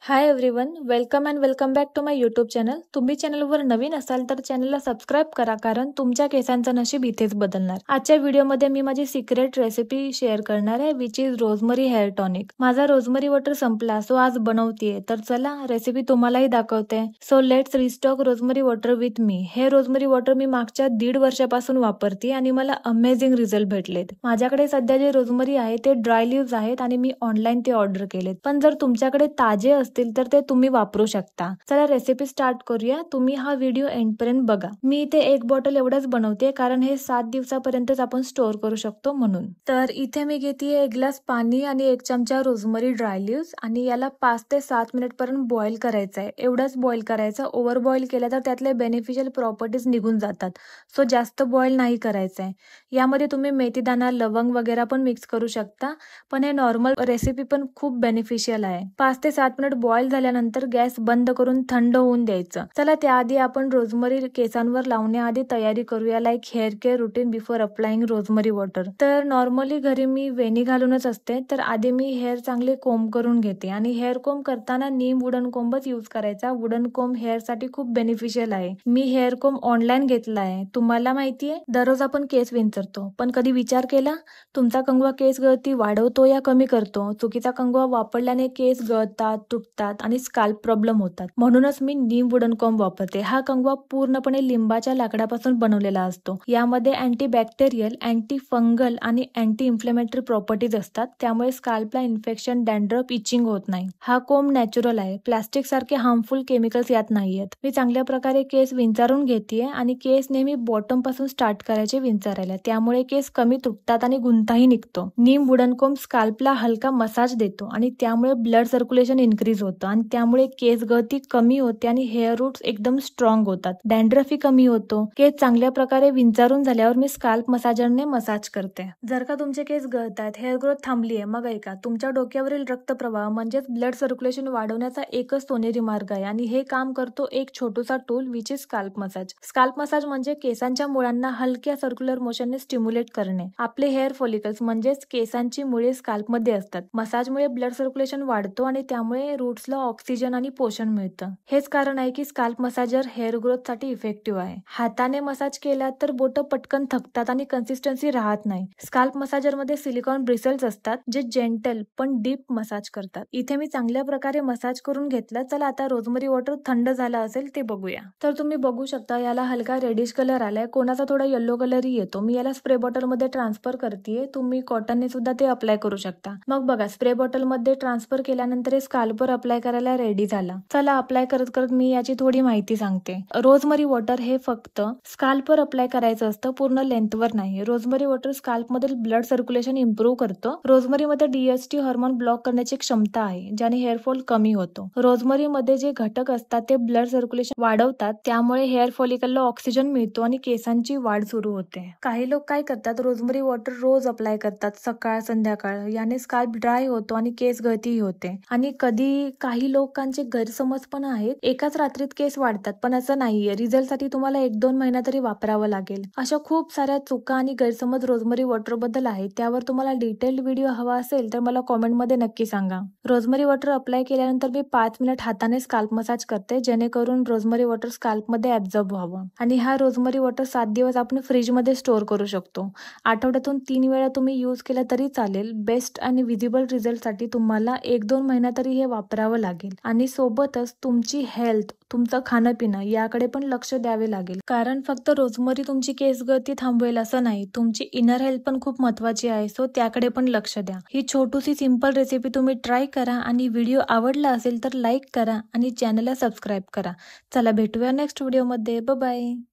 High everyone, welcome and welcome back to my YouTube channel. तुम्ही चॅनलवर नवीन असाल तर चॅनलला सबस्क्राईब करा, कारण तुमच्या केसांचं नशीब इथेच बदलणार. आजच्या व्हिडिओमध्ये मी माझी सिक्रेट रेसिपी शेअर करणार आहे, which is rosemary hair tonic. माझा रोजमरी वॉटर संपला, सो आज बनवतीये. तर चला रेसिपी तुम्हालाही दाखवते. So let's restock rosemary water with me. हे रोजमरी वॉटर मी मागच्या 1.5 वर्षापासून वापरते आणि मला अमेझिंग रिझल्ट भेटलेत. माझ्याकडे सध्या जे रोजमरी आहे ते ड्राय लिव्स आहेत आणि मी ऑनलाईन ते ऑर्डर केलेत. पण जर तुमच्याकडे ताजे असतील तर ते तुम्ही वापरू शकता. चला रेसिपी स्टार्ट करूया. तुम्ही हा व्हिडिओ एंड पर्यंत बघा. मी इथे 1 बॉटल एवढंच बनवते, कारण हे 7 दिवसापर्यंतच आपण स्टोअर करू शकतो म्हणून. तर इथे मी घेते 1 ग्लास पाणी आणि 1 चमचा रोजमरी ड्राय लिव्स आणि याला 5 ते 7 मिनिट पर्यंत बॉईल करायचं आहे. एवढंच बॉईल करायचं. ओव्हर बॉईल केलं तर त्यातले बेनिफिशियल प्रॉपर्टीज निघून जातात. सो जास्त बॉईल नाही करायचं आहे. यामध्ये तुम्ही मेथीदाणा, लवंग वगैरे पण मिक्स करू शकता, पण हे नॉर्मल रेसिपी पण खूप बेनिफिशियल आहे. 5 ते 7 मिनिट बॉईल झाल्यानंतर गॅस बंद करून थंड होऊन द्यायचं. चला त्याआधी आपण रोजमरी केसांवर लावण्याआधी तयारी करूया, like hair care routine before applying rosemary water. तर नॉर्मली घरी मी वेणी घालूनच असते. तर आधी मी हेअर चांगले कोंब करून घेते आणि हेअर कोंब करताना नीम वुडन कोंबच यूज करायचा. वुडन कोंब हेअर साठी खूप बेनिफिशियल आहे. मी हेअर कोंब ऑनलाईन घेतला आहे. तुम्हाला माहितीये, दररोज आपण केस विंचरतो, पण कधी विचार केला तुमचा कंगवा केस गळती वाढवतो या कमी करतो? चुकीचा कंगवा वापरल्याने केस गळतात, तुटतात आणि स्काल्प प्रॉब्लेम होतात. म्हणूनच मी नीम वुडन कोंब वापरते. हा कंगवा पूर्णपणे लिंबाच्या लाकडापासून बनवलेला असतो. यामध्ये अँटीबॅक्टेरियल, अँटी फंगल आणि अँटी इन्फ्लेमेटरी प्रॉपर्टीज असतात. त्यामुळे स्काल्पला इन्फेक्शन, डॅन्ड्रफ, इचिंग होत नाही. हा कोंब नॅचरल आहे. प्लास्टिक सारखे हार्मफुल केमिकल्स यात नाहीयेत. मी चांगल्या प्रकारे केस विंचारून घेतेय आणि केस नेहमी बॉटम पासून स्टार्ट करायचे विंचारायला. त्यामुळे केस कमी तुटतात आणि गुंताही निघतो. नीम वुडन कोंब स्काल्पला हलका मसाज देतो आणि त्यामुळे ब्लड सर्क्युलेशन इन्क्रीज होतं आणि त्यामुळे केस गळती कमी होते आणि हेअर रूट्स एकदम स्ट्रॉंग होतात. डॅन्ड्रफही कमी होतो. केस चांगल्या प्रकारे विंचारून झाल्यावर मी स्काल्प मसाजरने मसाज करते. जर का तुमचे केस गळतात, हेअर ग्रोथ थांबलीये, मग ऐका, तुमच्या डोक्यावरील रक्तप्रवाह म्हणजेच ब्लड सर्क्युलेशन वाढवण्याचा एकच सोनेरी मार्ग आहे आणि हे काम करतो एक छोटूसा tool, which is scalp massage. Scalp massage म्हणजे केसांच्या मुळांना हलक्या सर्क्युलर मोशनने स्टिम्युलेट करणे. आपले हेअर फॉलिकल्स म्हणजेच केसांची मुळे स्काल्पमध्ये असतात. मसाजमुळे ब्लड सर्क्युलेशन वाढतो आणि त्यामुळे रूट्सला ऑक्सिजन आणि पोषण मिळतं. हेच कारण आहे की स्काल्प मसाजर हेअर ग्रोथ साठी इफेक्टिव्ह आहे. हाताने मसाज केला तर बोटं पटकन थकतात आणि कन्सिस्टन्सी राहत नाही. स्काल्प मसाजर मध्ये सिलिकॉन ब्रिसल्स असतात, जे जेंटल पण डीप मसाज करतात. इथे मी चांगल्या प्रकारे मसाज करून घेतला. चला आता रोजमरी वॉटर थंड झाला असेल ते बघूया. तर तुम्ही बघू शकता याला हलका रेडिश कलर आलाय, कोणाचा थोडा येलो कलरही येतो. मी याला स्प्रे बॉटल मध्ये ट्रान्सफर करतेय. तुम्ही कॉटनने सुद्धा ते अप्लाय करू शकता. मग बघा, स्प्रे बॉटल मध्ये ट्रान्सफर केल्यानंतर हे स्काल्पवर अप्लाय करायला रेडी झाला. चला अप्लाय करत करत मी याची थोडी माहिती सांगते. रोजमरी वॉटर हे फक्त स्काल्पवर अप्लाय करायचं असतं, पूर्ण लेंथवर नाही. रोजमरी वॉटर स्काल्प मधील ब्लड सर्क्युलेशन इम्प्रूव्ह करतो. रोजमरी मध्ये DHT हार्मोन ब्लॉक करण्याची क्षमता आहे, ज्याने हेअरफॉल कमी होतो. रोजमरी मध्ये जे घटक असतात ते ब्लड सर्क्युलेशन वाढवतात, त्यामुळे हेअर फॉलिकलला ऑक्सिजन मिळतो आणि केसांची वाढ सुरू होते. काही लोक काय करतात, रोजमरी वॉटर रोज अप्लाय करतात, सकाळ संध्याकाळ. याने स्काल्प ड्राय होतो आणि केस गळतीही होते. आणि कधी काही लोकांचे गैरसमज पण आहेत, एकाच रात्रीत केस वाढतात, पण असं नाहीये. रिझल्ट साठी तुम्हाला 1-2 महिना तरी वापरावं लागेल. अशा खूप साऱ्या चुका आणि गैरसमज रोजमरी वॉटर बद्दल आहेत. त्यावर तुम्हाला डिटेल्ड व्हिडिओ हवा असेल तर मला कॉमेंट मध्ये नक्की सांगा. रोजमरी वॉटर अप्लाय केल्यानंतर मी 5 मिनिट हाताने स्काल्प मसाज करते, जेणेकरून रोजमरी वॉटर स्काल्प मध्ये ऍब्झॉर्ब व्हावं. आणि हा रोजमरी वॉटर 7 दिवस आपण फ्रीज मध्ये स्टोअर करू शकतो. आठवड्यातून 3 वेळा तुम्ही यूज केला तरी चालेल. बेस्ट आणि विजिबल रिझल्ट साठी तुम्हाला 1-2 महिना तरी हे वापरावं लागेल. आणि सोबतच तुमची हेल्थ, तुमचं खाणं पिणं याकडे पण लक्ष द्यावे लागेल, कारण फक्त रोजमरी तुमची केस गळती थांबवेल असं नाही, तुमची इनर हेल्थ पण खूप महत्वाची आहे. सो त्याकडे पण लक्ष द्या. ही छोटीशी सिंपल रेसिपी तुम्ही ट्राय करा आणि व्हिडिओ आवडला असेल तर लाईक करा आणि चॅनलला सबस्क्राईब करा. चला भेटूया नेक्स्ट व्हिडिओ मध्ये. Bye bye.